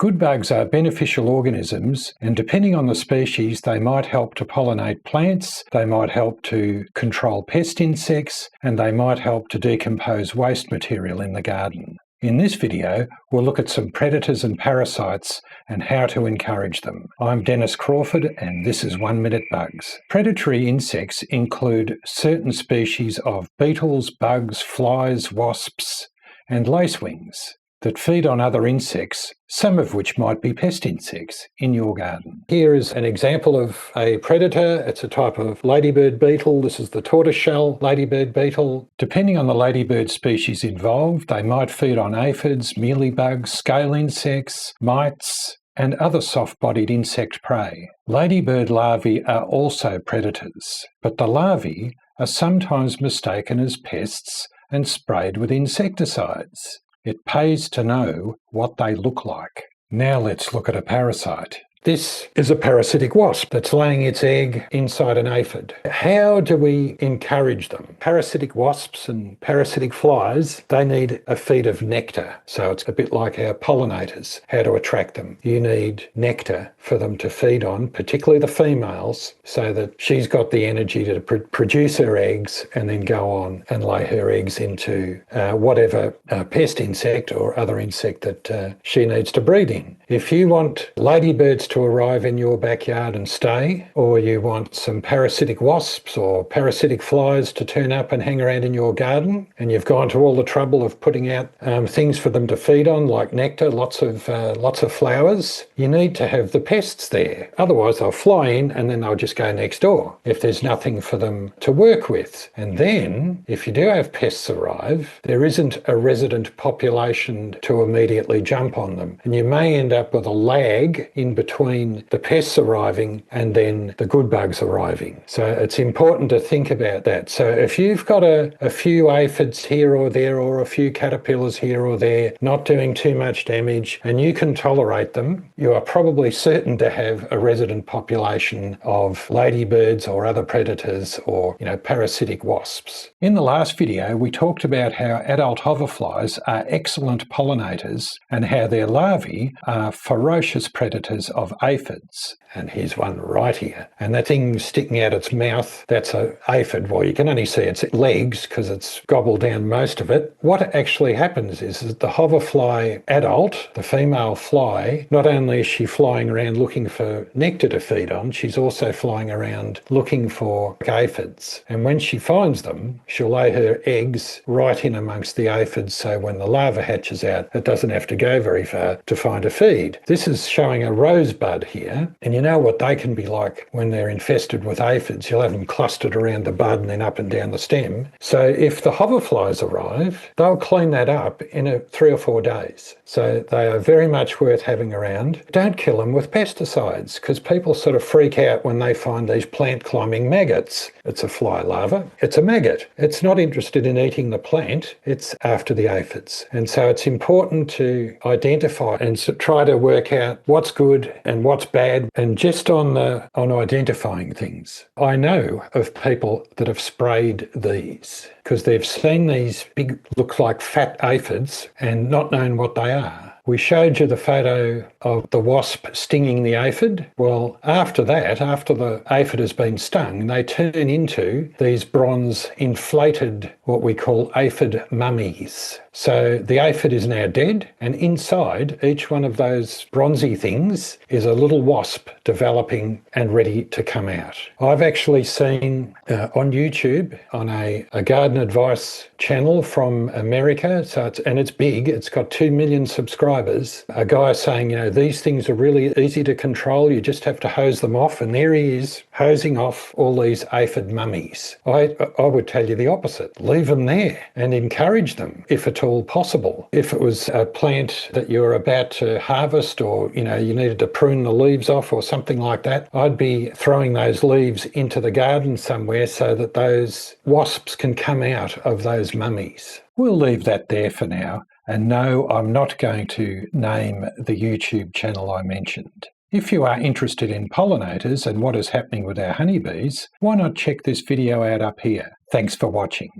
Good bugs are beneficial organisms, and depending on the species, they might help to pollinate plants, they might help to control pest insects, and they might help to decompose waste material in the garden. In this video, we'll look at some predators and parasites and how to encourage them. I'm Dennis Crawford and this is 1 Minute Bugs. Predatory insects include certain species of beetles, bugs, flies, wasps, and lacewings that feed on other insects, some of which might be pest insects in your garden. Here is an example of a predator. It's a type of ladybird beetle. This is the tortoiseshell ladybird beetle. Depending on the ladybird species involved, they might feed on aphids, mealybugs, scale insects, mites, and other soft-bodied insect prey. Ladybird larvae are also predators, but the larvae are sometimes mistaken as pests and sprayed with insecticides. It pays to know what they look like. Now let's look at a parasite. This is a parasitic wasp that's laying its egg inside an aphid. How do we encourage them? Parasitic wasps and parasitic flies, they need a feed of nectar. So it's a bit like our pollinators. How to attract them? You need nectar for them to feed on, particularly the females, so that she's got the energy to produce her eggs and then go on and lay her eggs into whatever pest insect or other insect that she needs to breed in. If you want ladybirds to arrive in your backyard and stay, or you want some parasitic wasps or parasitic flies to turn up and hang around in your garden, and you've gone to all the trouble of putting out things for them to feed on, like nectar, lots of flowers, you need to have the pests there. Otherwise they'll fly in and then they'll just go next door if there's nothing for them to work with. And then, if you do have pests arrive, there isn't a resident population to immediately jump on them. And you may end up with a lag in between the pests arriving and then the good bugs arriving. So it's important to think about that. So if you've got a few aphids here or there, or a few caterpillars here or there, not doing too much damage, and you can tolerate them, you are probably certain to have a resident population of ladybirds or other predators or, parasitic wasps. In the last video, we talked about how adult hoverflies are excellent pollinators and how their larvae are ferocious predators of aphids. And here's one right here. And that thing sticking out its mouth, that's an aphid. Well, you can only see its legs because it's gobbled down most of it. What actually happens is that the hoverfly adult, the female fly, not only is she flying around looking for nectar to feed on, she's also flying around looking for aphids. And when she finds them, she'll lay her eggs right in amongst the aphids, so when the larva hatches out, it doesn't have to go very far to find a feed. This is showing a rosebud here, and you know what they can be like when they're infested with aphids. You'll have them clustered around the bud and then up and down the stem. So if the hoverflies arrive, they'll clean that up in 3 or 4 days. So they are very much worth having around. Don't kill them with pesticides, because people sort of freak out when they find these plant climbing maggots. It's a fly larva, it's a maggot. It's not interested in eating the plant, it's after the aphids. And so it's important to identify and try to work out what's good and what's bad, and just on identifying things. I know of people that have sprayed these because they've seen these big, look like fat aphids and not known what they are. We showed you the photo of the wasp stinging the aphid. Well, after that, after the aphid has been stung, they turn into these bronze inflated, what we call aphid mummies. So the aphid is now dead, and inside each one of those bronzy things is a little wasp developing and ready to come out. I've actually seen on YouTube, on a garden advice channel from America, it's big, it's got 2 million subscribers, a guy saying, these things are really easy to control, you just have to hose them off, and there he is, hosing off all these aphid mummies. I would tell you the opposite. Leave them there and encourage them if at all possible. If it was a plant that you're about to harvest, or you needed to prune the leaves off or something like that, I'd be throwing those leaves into the garden somewhere so that those wasps can come out of those mummies. We'll leave that there for now. And no, I'm not going to name the YouTube channel I mentioned. If you are interested in pollinators and what is happening with our honeybees, why not check this video out up here? Thanks for watching.